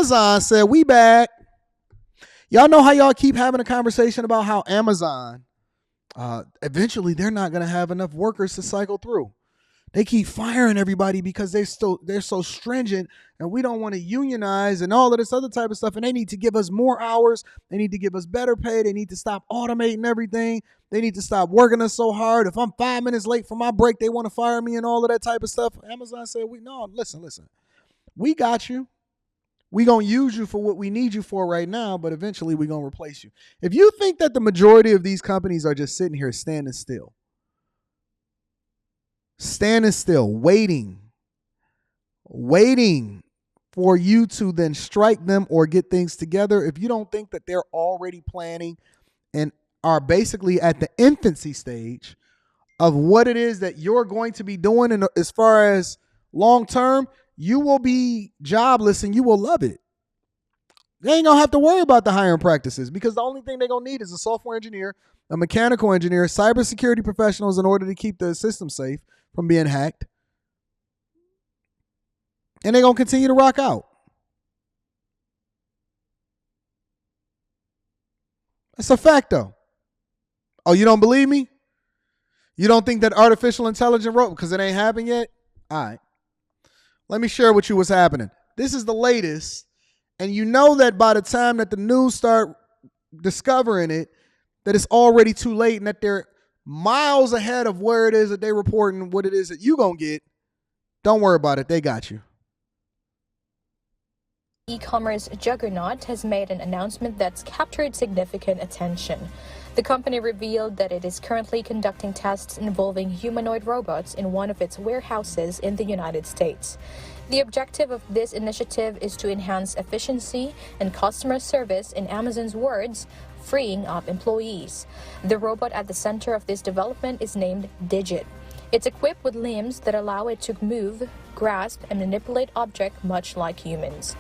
Amazon said, we back. Y'all know how y'all keep having a conversation about how Amazon, eventually they're not going to have enough workers to cycle through. They keep firing everybody because they're so stringent, and we don't want to unionize and all of this other type of stuff. And they need to give us more hours. They need to give us better pay. They need to stop automating everything. They need to stop working us so hard. If I'm 5 minutes late for my break, they want to fire me and all of that type of stuff. Amazon said, listen. We got you. We going to use you for what we need you for right now, but eventually we going to replace you. If you think that the majority of these companies are just sitting here standing still, waiting for you to then strike them or get things together, if you don't think that they're already planning and are basically at the infancy stage of what it is that you're going to be doing, and as far as long term, you will be jobless and you will love it. They ain't going to have to worry about the hiring practices because the only thing they're going to need is a software engineer, a mechanical engineer, cybersecurity professionals in order to keep the system safe from being hacked. And they're going to continue to rock out. That's a fact, though. Oh, you don't believe me? You don't think that artificial intelligence wrote because it ain't happened yet? All right. Let me share with you what's happening. This is the latest. And you know that by the time that the news start discovering it, that it's already too late and that they're miles ahead of where it is that they're reporting what it is that you gonna get. Don't worry about it. They got you. E-commerce juggernaut has made an announcement that's captured significant attention. The company revealed that it is currently conducting tests involving humanoid robots in one of its warehouses in the United States. The objective of this initiative is to enhance efficiency and customer service, in Amazon's words, freeing up employees. The robot at the center of this development is named Digit. It's equipped with limbs that allow it to move, grasp, and manipulate objects much like humans.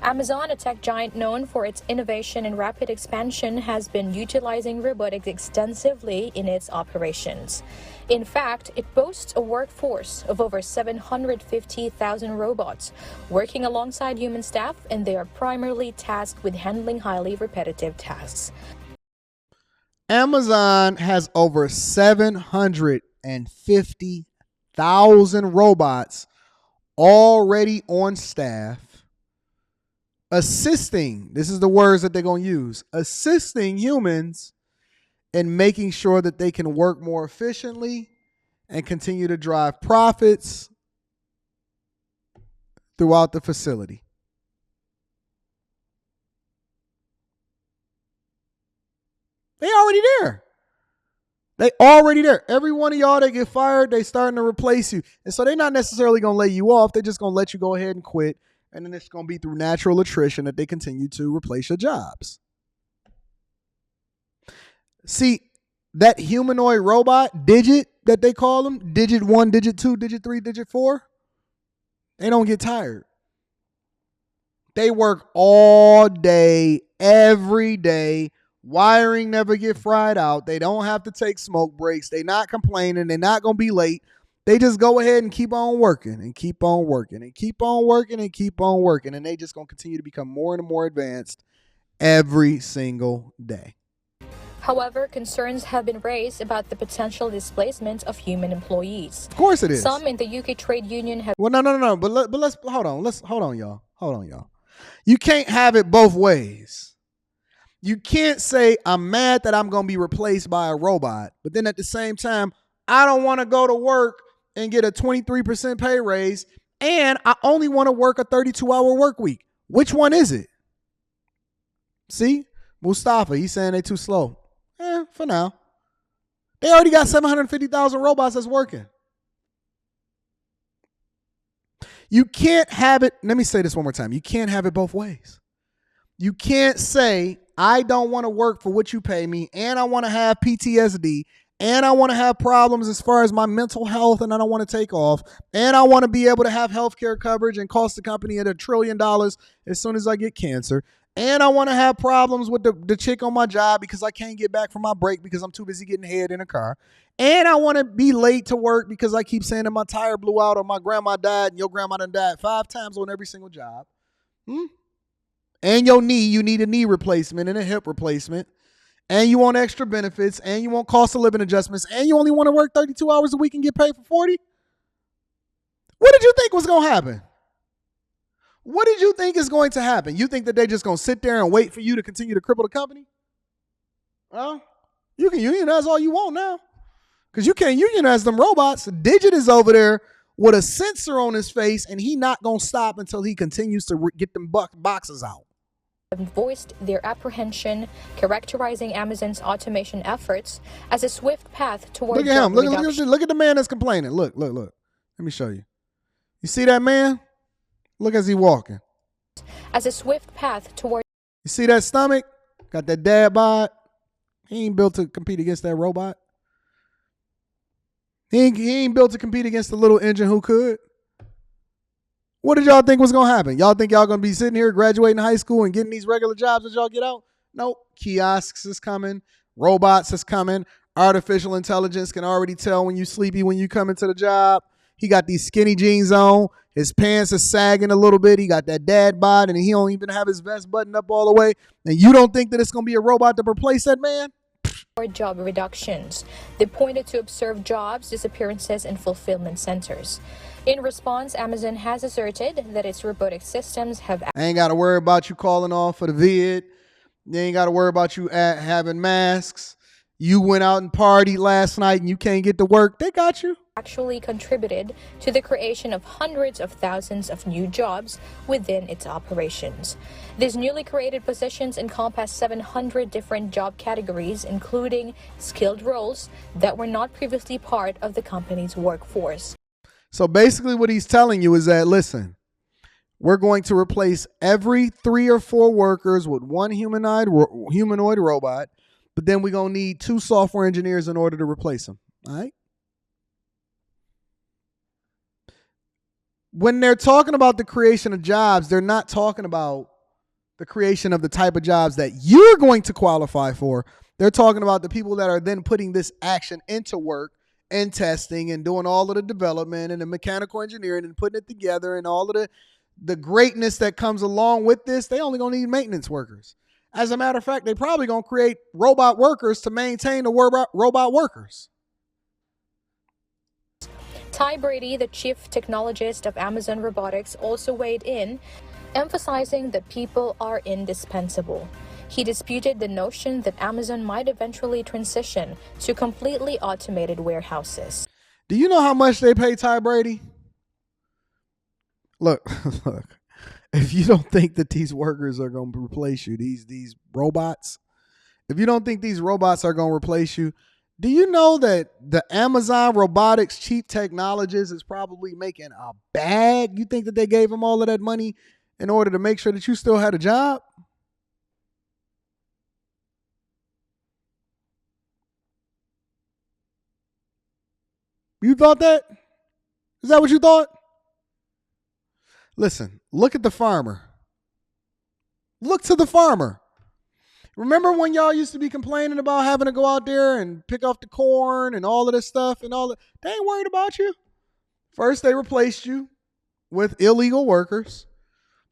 Amazon, a tech giant known for its innovation and rapid expansion, has been utilizing robotics extensively in its operations. In fact, it boasts a workforce of over 750,000 robots working alongside human staff, and they are primarily tasked with handling highly repetitive tasks. Amazon has over 750,000 robots already on staff, assisting, this is the words that they're going to use, assisting humans in making sure that they can work more efficiently and continue to drive profits throughout the facility. They already there. They already there. Every one of y'all that get fired, they starting to replace you. And so they're not necessarily going to lay you off. They're just going to let you go ahead and quit. And then it's going to be through natural attrition that they continue to replace your jobs. See, that humanoid robot, Digit, that they call them, Digit 1, Digit 2, Digit 3, Digit 4, they don't get tired. They work all day, every day. Wiring never get fried out. They don't have to take smoke breaks. They're not complaining. They're not going to be late. They just go ahead and keep on working and keep on working and keep on working and keep on working. And they just going to continue to become more and more advanced every single day. However, concerns have been raised about the potential displacement of human employees. Of course it is. Some in the UK trade union have... Well, no. But let's hold on, y'all. You can't have it both ways. You can't say I'm mad that I'm going to be replaced by a robot, but then at the same time, I don't want to go to work and get a 23% pay raise, and I only want to work a 32-hour work week. Which one is it? See? Mustafa, he's saying they too slow. For now. They already got 750,000 robots that's working. You can't have it. Let me say this one more time. You can't have it both ways. You can't say, I don't want to work for what you pay me, and I want to have PTSD, and I want to have problems as far as my mental health, and I don't want to take off, and I want to be able to have health care coverage and cost the company at $1 trillion as soon as I get cancer. And I want to have problems with the chick on my job because I can't get back from my break because I'm too busy getting head in a car. And I want to be late to work because I keep saying that my tire blew out or my grandma died and your grandma done died 5 times on every single job. and your knee, you need a knee replacement and a hip replacement, and you want extra benefits, and you want cost of living adjustments, and you only want to work 32 hours a week and get paid for 40? What did you think was going to happen? What did you think is going to happen? You think that they're just going to sit there and wait for you to continue to cripple the company? Well, you can unionize all you want now, because you can't unionize them robots. Digit is over there with a sensor on his face, and he not going to stop until he continues to get them boxes out. Voiced their apprehension, characterizing Amazon's automation efforts as a swift path toward Look at him. reduction. Look at the man that's complaining. Look. Let me show you. You see that man? Look as he walking. As a swift path toward. You see that stomach? Got that dad bod. He ain't built to compete against that robot. He ain't built to compete against the little engine who could. What did y'all think was going to happen? Y'all think y'all going to be sitting here graduating high school and getting these regular jobs as y'all get out? Nope. Kiosks is coming. Robots is coming. Artificial intelligence can already tell when you sleepy when you come into the job. He got these skinny jeans on. His pants are sagging a little bit. He got that dad bod, and he don't even have his vest buttoned up all the way. And you don't think that it's going to be a robot to replace that man? Or job reductions. They pointed to observed jobs disappearances in fulfillment centers. In response, Amazon has asserted that its robotic systems have. I ain't got to worry about you calling off for the vid. You ain't got to worry about you having masks. You went out and partied last night and you can't get to work. They got you. Actually contributed to the creation of hundreds of thousands of new jobs within its operations. These newly created positions encompass 700 different job categories, including skilled roles that were not previously part of the company's workforce. So basically what he's telling you is that, listen, we're going to replace every 3 or 4 workers with one humanoid robot, but then we're going to need 2 software engineers in order to replace them. All right? When they're talking about the creation of jobs, they're not talking about the creation of the type of jobs that you're going to qualify for. They're talking about the people that are then putting this action into work and testing and doing all of the development and the mechanical engineering and putting it together and all of the greatness that comes along with this. They only going to need maintenance workers. As a matter of fact, they probably going to create robot workers to maintain the robot workers. Ty Brady, the chief technologist of Amazon Robotics, also weighed in, emphasizing that people are indispensable. He disputed the notion that Amazon might eventually transition to completely automated warehouses. Do you know how much they pay Ty Brady? Look, if you don't think that these workers are going to replace you, these robots, if you don't think these robots are going to replace you, do you know that the Amazon Robotics chief technologist is probably making a bag? You think that they gave him all of that money in order to make sure that you still had a job? You thought that? Is that what you thought? Listen, look at the farmer. Look to the farmer. Remember when y'all used to be complaining about having to go out there and pick off the corn and all of this stuff and all that? They ain't worried about you. First, they replaced you with illegal workers.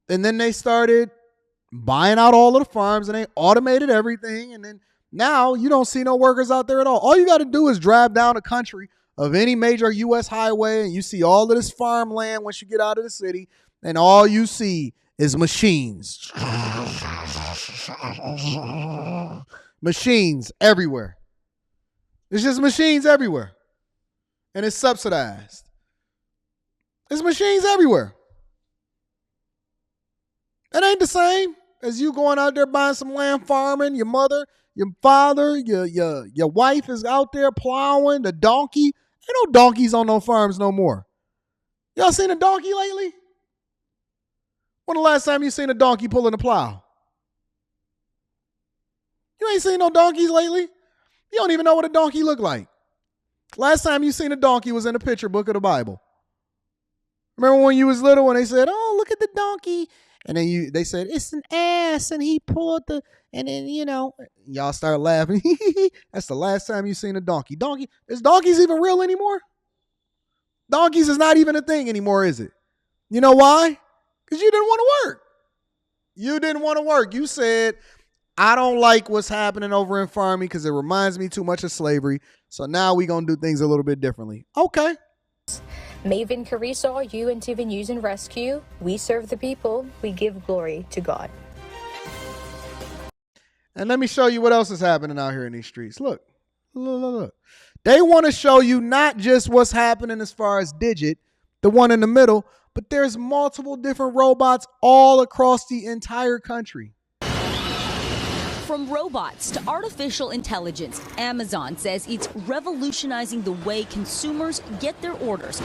And then they started buying out all of the farms and they automated everything. And then now you don't see no workers out there at all. All you got to do is drive down the country of any major U.S. highway and you see all of this farmland once you get out of the city. And all you see is machines. Machines everywhere. It's just machines everywhere. And it's subsidized. It's machines everywhere. It ain't the same as you going out there buying some land farming. Your mother, your father, your wife is out there plowing. The donkey. Ain't no donkeys on no farms no more. Y'all seen a donkey lately? When the last time you seen a donkey pulling a plow? You ain't seen no donkeys lately? You don't even know what a donkey look like. Last time you seen a donkey was in the picture book of the Bible. Remember when you was little when they said, "Oh, look at the donkey," and then they said it's an ass, and he pulled and then y'all start laughing. That's the last time you seen a donkey. Is donkeys even real anymore? Donkeys is not even a thing anymore, is it? You know why? Because you didn't want to work. You didn't want to work. You said, I don't like what's happening over in farming because it reminds me too much of slavery. So now we're going to do things a little bit differently. Okay. Maven Carrizo, UNTV News and Rescue. We serve the people. We give glory to God. And let me show you what else is happening out here in these streets. Look. They want to show you not just what's happening as far as Digit, the one in the middle, but there's multiple different robots all across the entire country. From robots to artificial intelligence, Amazon says it's revolutionizing the way consumers get their orders.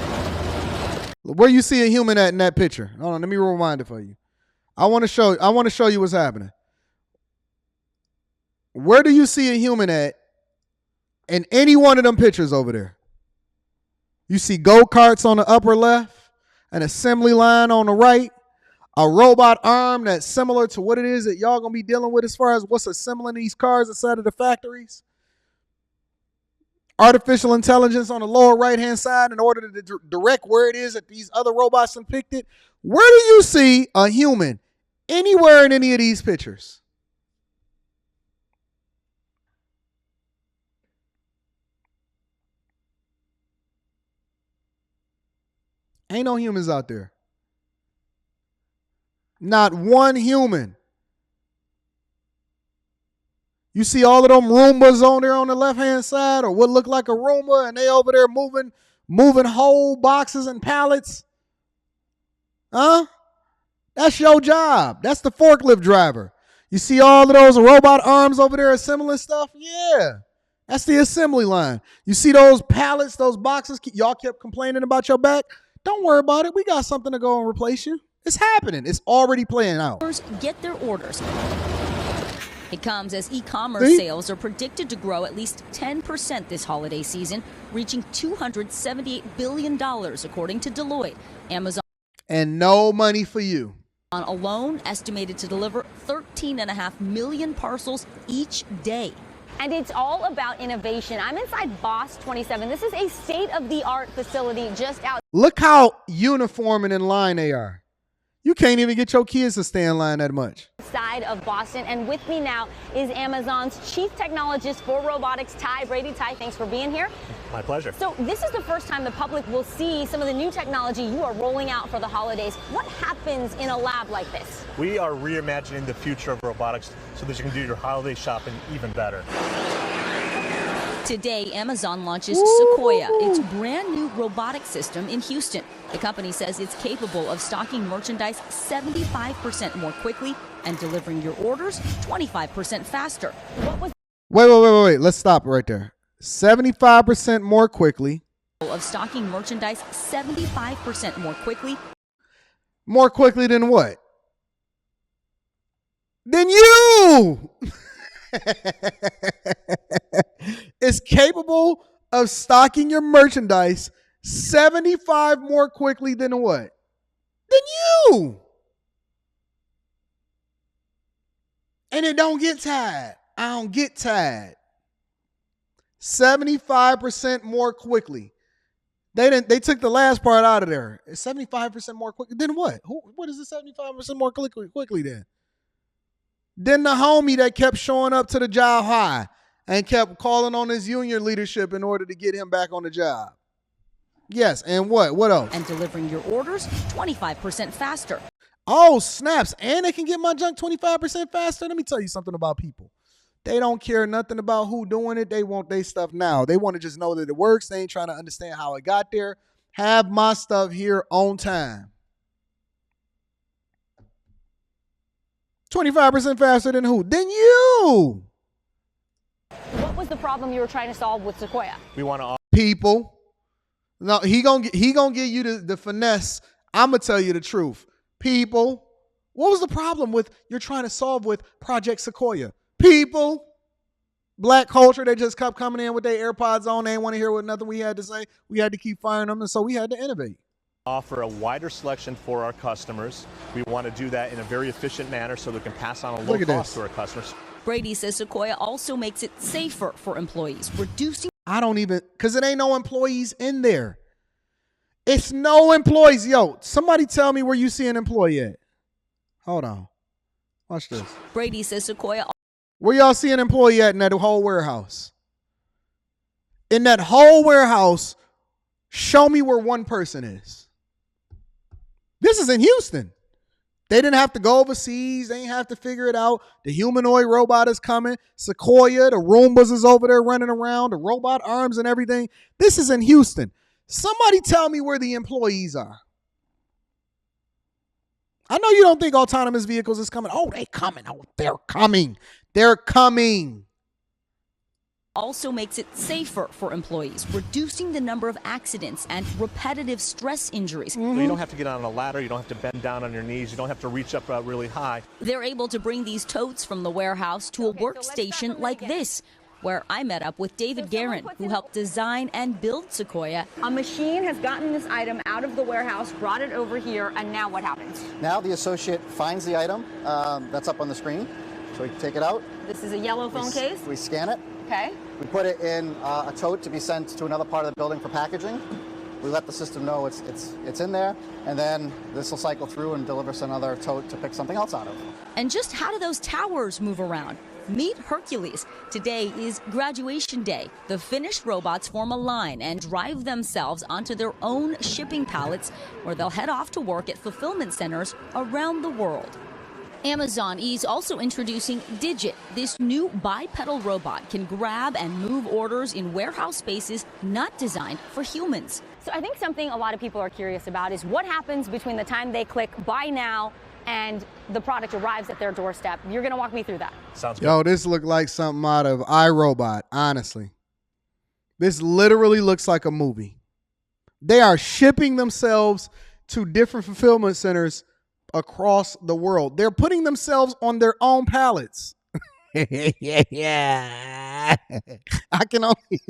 Where you see a human at in that picture? Hold on, let me rewind it for you. I want to show you what's happening. Where do you see a human at in any one of them pictures over there? You see go-karts on the upper left, an assembly line on the right, a robot arm that's similar to what it is that y'all gonna be dealing with as far as what's assembling these cars inside of the factories. Artificial intelligence on the lower right-hand side in order to direct where it is that these other robots have picked it. Where do you see a human anywhere in any of these pictures? Ain't no humans out there. Not one human. You see all of them Roombas on there on the left-hand side, or what look like a Roomba, and they over there moving whole boxes and pallets? Huh? That's your job. That's the forklift driver. You see all of those robot arms over there assembling stuff? Yeah. That's the assembly line. You see those pallets, those boxes? Y'all kept complaining about your back? Don't worry about it. We got something to go and replace you. It's happening. It's already playing out. Get their orders. It comes as e-commerce sales are predicted to grow at least 10% this holiday season, reaching $278 billion, according to Deloitte. Amazon and no money for you. Alone estimated to deliver 13.5 million parcels each day. And it's all about innovation. I'm inside Boss 27. This is a state-of-the-art facility just out. Look how uniform and in line they are. You can't even get your kids to stay in line that much. Side of Boston, and with me now is Amazon's Chief Technologist for Robotics, Ty Brady. Ty, thanks for being here. My pleasure. So this is the first time the public will see some of the new technology you are rolling out for the holidays. What happens in a lab like this? We are reimagining the future of robotics so that you can do your holiday shopping even better. Today, Amazon launches Sequoia, its brand new robotic system in Houston. The company says it's capable of stocking merchandise 75% more quickly and delivering your orders 25% faster. Wait. Let's stop right there. 75% more quickly. Of stocking merchandise 75% more quickly. More quickly than what? Than you! Is capable of stocking your merchandise 75 more quickly than what? Than you. And it don't get tired. I don't get tired. 75% more quickly. They took the last part out of there. It's 75% more quickly. Then what? What is the 75% more quickly then? Then the homie that kept showing up to the job high and kept calling on his union leadership in order to get him back on the job. Yes, and what? What else? And delivering your orders 25% faster. Oh, snaps. And they can get my junk 25% faster? Let me tell you something about people. They don't care nothing about who doing it. They want their stuff now. They want to just know that it works. They ain't trying to understand how it got there. Have my stuff here on time. 25% faster than who? Than you. What was the problem you were trying to solve with Sequoia? We want to people. No, he gonna give you the finesse. I'm gonna tell you the truth. People. What was the problem with you're trying to solve with Project Sequoia? People. Black culture, they just kept coming in with their AirPods on. They didn't want to hear what nothing we had to say. We had to keep firing them, and so we had to innovate. Offer a wider selection for our customers. We want to do that in a very efficient manner so they can pass on a low cost to our customers. Brady says Sequoia also makes it safer for employees, reducing. I don't even, because it ain't no employees in there. It's no employees. Yo, somebody tell me where you see an employee at. Hold on. Watch this. Brady says Sequoia. Where y'all see an employee at in that whole warehouse? In that whole warehouse, show me where one person is. This is in Houston. They didn't have to go overseas. They didn't have to figure it out. The humanoid robot is coming. Sequoia, the Roombas is over there running around. The robot arms and everything. This is in Houston. Somebody tell me where the employees are. I know you don't think autonomous vehicles is coming. Oh, they coming. Oh, they're coming. They're coming. Also makes it safer for employees, reducing the number of accidents and repetitive stress injuries. You don't have to get on a ladder. You don't have to bend down on your knees. You don't have to reach up really high. They're able to bring these totes from the warehouse to a workstation like this, where I met up with David Guerin, who helped design and build Sequoia. A machine has gotten this item out of the warehouse, brought it over here, and now what happens? Now the associate finds the item that's up on the screen, so we can take it out. This is a yellow phone case? We scan it. Okay. We put it in a tote to be sent to another part of the building for packaging. We let the system know it's in there, and then this will cycle through and deliver us another tote to pick something else out of. And just how do those towers move around? Meet Hercules. Today is graduation day. The finished robots form a line and drive themselves onto their own shipping pallets, where they'll head off to work at fulfillment centers around the world. Amazon is also introducing Digit. This new bipedal robot can grab and move orders in warehouse spaces not designed for humans. So I think something a lot of people are curious about is what happens between the time they click buy now and the product arrives at their doorstep. You're going to walk me through that. Sounds good. Yo, this looked like something out of iRobot, honestly. This literally looks like a movie. They are shipping themselves to different fulfillment centers across the world. They're putting themselves on their own pallets. Yeah. I can only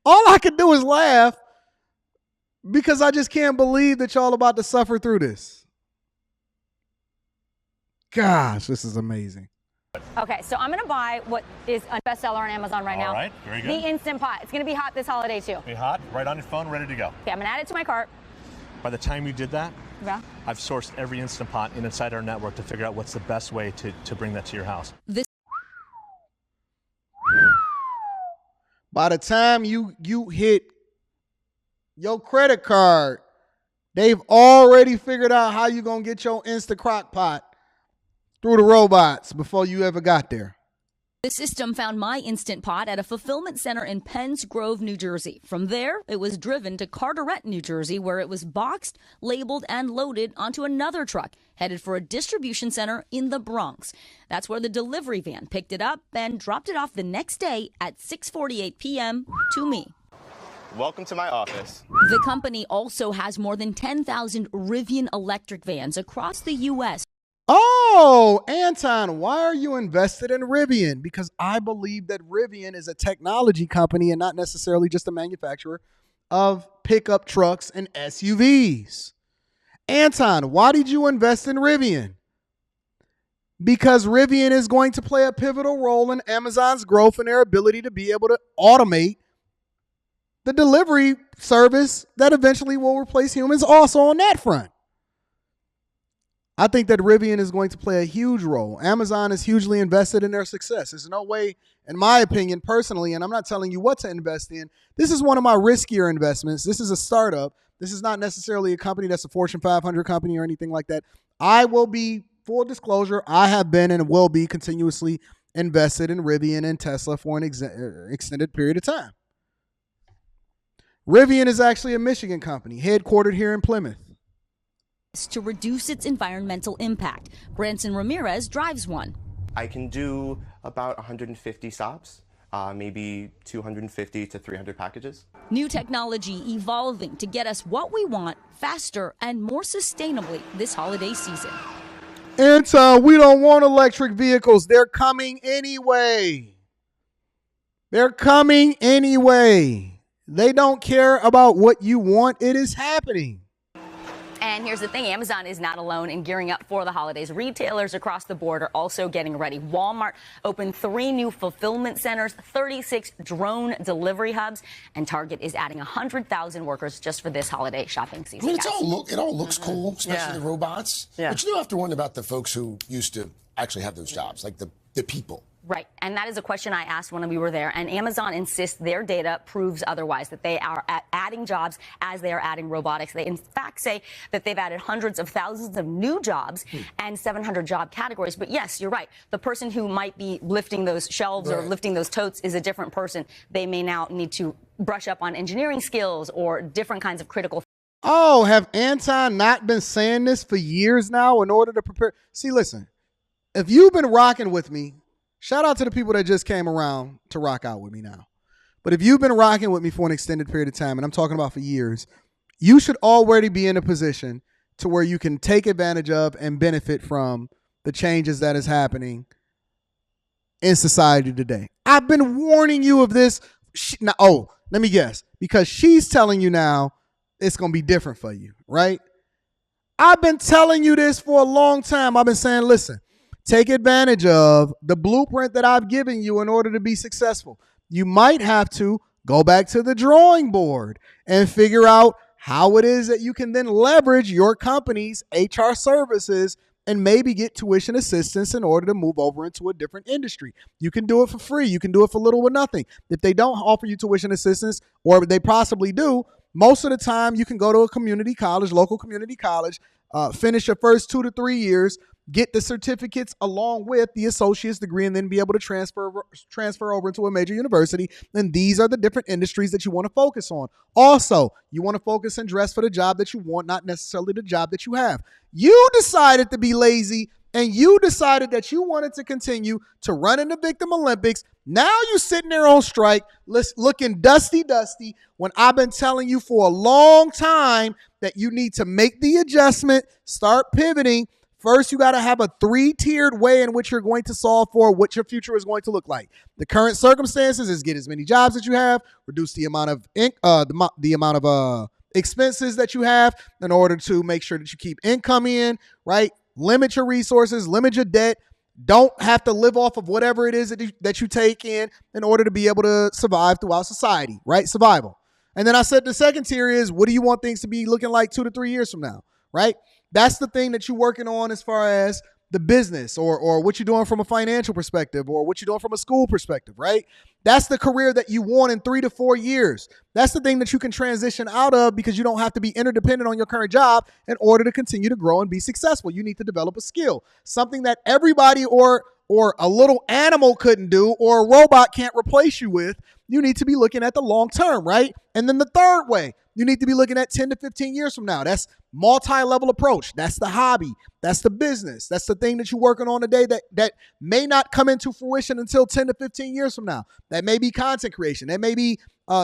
all I can do is laugh because I just can't believe that y'all about to suffer through this. Gosh, this is amazing. Okay, so I'm going to buy what is a bestseller on Amazon right now. All right, very good. The Instant Pot. It's going to be hot this holiday too. Be hot, right on your phone, ready to go. Okay, I'm going to add it to my cart. By the time you did that, Yeah. I've sourced every Instant Pot inside our network to figure out what's the best way to bring that to your house. By the time you hit your credit card, they've already figured out how you're going to get your Insta crock pot through the robots before you ever got there. The system found my Instant Pot at a fulfillment center in Penns Grove, New Jersey. From there, it was driven to Carteret, New Jersey, where it was boxed, labeled, and loaded onto another truck, headed for a distribution center in the Bronx. That's where the delivery van picked it up and dropped it off the next day at 6:48 p.m. to me. Welcome to my office. The company also has more than 10,000 Rivian electric vans across the U.S. Oh, Anton, why are you invested in Rivian? Because I believe that Rivian is a technology company and not necessarily just a manufacturer of pickup trucks and SUVs. Anton, why did you invest in Rivian? Because Rivian is going to play a pivotal role in Amazon's growth and their ability to be able to automate the delivery service that eventually will replace humans also on that front. I think that Rivian is going to play a huge role. Amazon is hugely invested in their success. There's no way, in my opinion, personally, and I'm not telling you what to invest in, this is one of my riskier investments. This is a startup. This is not necessarily a company that's a Fortune 500 company or anything like that. I will be, full disclosure, I have been and will be continuously invested in Rivian and Tesla for an extended period of time. Rivian is actually a Michigan company, headquartered here in Plymouth. to reduce its environmental impact. Branson Ramirez drives one. I can do about 150 stops, maybe 250 to 300 packages. New technology evolving to get us what we want faster and more sustainably this holiday season. Anton, we don't want electric vehicles. They're coming anyway. They're coming anyway. They don't care about what you want. It is happening. And here's the thing, Amazon is not alone in gearing up for the holidays. Retailers across the board are also getting ready. Walmart opened 3 new fulfillment centers, 36 drone delivery hubs, and Target is adding 100,000 workers just for this holiday shopping season. I mean, it all looks cool, especially the robots. Yeah. But you do have to wonder about the folks who used to actually have those jobs, like the people. Right. And that is a question I asked when we were there. And Amazon insists their data proves otherwise, that they are adding jobs as they are adding robotics. They, in fact, say that they've added hundreds of thousands of new jobs and 700 job categories. But yes, you're right. The person who might be lifting those shelves or lifting those totes is a different person. They may now need to brush up on engineering skills or different kinds of critical. Oh, have Anton not been saying this for years now in order to prepare? See, listen, if you've been rocking with me, shout out to the people that just came around to rock out with me now. But if you've been rocking with me for an extended period of time, and I'm talking about for years, you should already be in a position to where you can take advantage of and benefit from the changes that is happening in society today. I've been warning you of this. Let me guess. Because she's telling you now it's going to be different for you, right? I've been telling you this for a long time. I've been saying, listen, take advantage of the blueprint that I've given you in order to be successful. You might have to go back to the drawing board and figure out how it is that you can then leverage your company's HR services and maybe get tuition assistance in order to move over into a different industry. You can do it for free. You can do it for little or nothing. If they don't offer you tuition assistance, or they possibly do, most of the time you can go to a community college, local community college, finish your first 2 to 3 years, get the certificates along with the associate's degree, and then be able to transfer over into a major university. And these are the different industries that you want to focus on. Also, you want to focus and dress for the job that you want, not necessarily the job that you have. You decided to be lazy, and you decided that you wanted to continue to run in the Victim Olympics. Now you're sitting there on strike, looking dusty, when I've been telling you for a long time that you need to make the adjustment, start pivoting. First, you got to have a 3-tiered way in which you're going to solve for what your future is going to look like. The current circumstances is get as many jobs as you have, reduce the amount of expenses that you have in order to make sure that you keep income in, right? Limit your resources, limit your debt. Don't have to live off of whatever it is that you take in order to be able to survive throughout society, right? Survival. And then I said the second tier is, what do you want things to be looking like 2 to 3 years from now, right? That's the thing that you're working on as far as the business or what you're doing from a financial perspective or what you're doing from a school perspective, right? That's the career that you want in 3 to 4 years. That's the thing that you can transition out of because you don't have to be interdependent on your current job in order to continue to grow and be successful. You need to develop a skill, something that everybody or a little animal couldn't do or a robot can't replace you with. You need to be looking at the long term, right? And then the third way, you need to be looking at 10 to 15 years from now. That's multi-level approach. That's the hobby. That's the business. That's the thing that you're working on today that may not come into fruition until 10 to 15 years from now. That may be content creation. That may be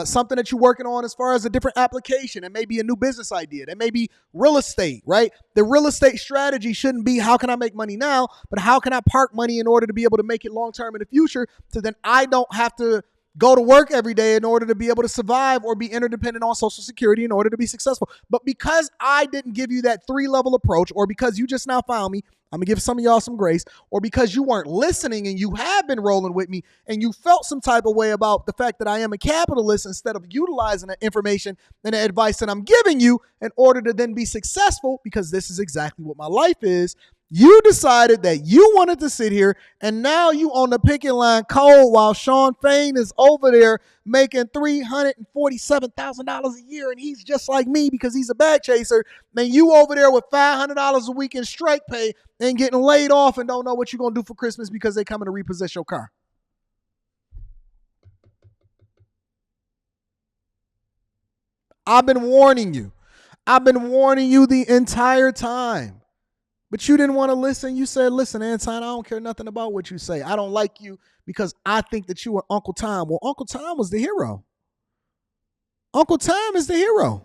something that you're working on as far as a different application. It may be a new business idea. That may be real estate, right? The real estate strategy shouldn't be how can I make money now, but how can I park money in order to be able to make it long-term in the future so then I don't have to go to work every day in order to be able to survive or be interdependent on Social Security in order to be successful. But because I didn't give you that 3-level approach, or because you just now found me, I'm going to give some of y'all some grace, or because you weren't listening and you have been rolling with me and you felt some type of way about the fact that I am a capitalist instead of utilizing the information and the advice that I'm giving you in order to then be successful, because this is exactly what my life is. You decided that you wanted to sit here, and now you on the picket line cold while Sean Fain is over there making $347,000 a year, and he's just like me because he's a bag chaser. Man, you over there with $500 a week in strike pay and getting laid off and don't know what you're going to do for Christmas because they coming to repossess your car. I've been warning you. I've been warning you the entire time. But you didn't want to listen. You said, listen, Anton, I don't care nothing about what you say. I don't like you because I think that you are Uncle Tom. Well, Uncle Tom was the hero. Uncle Tom is the hero.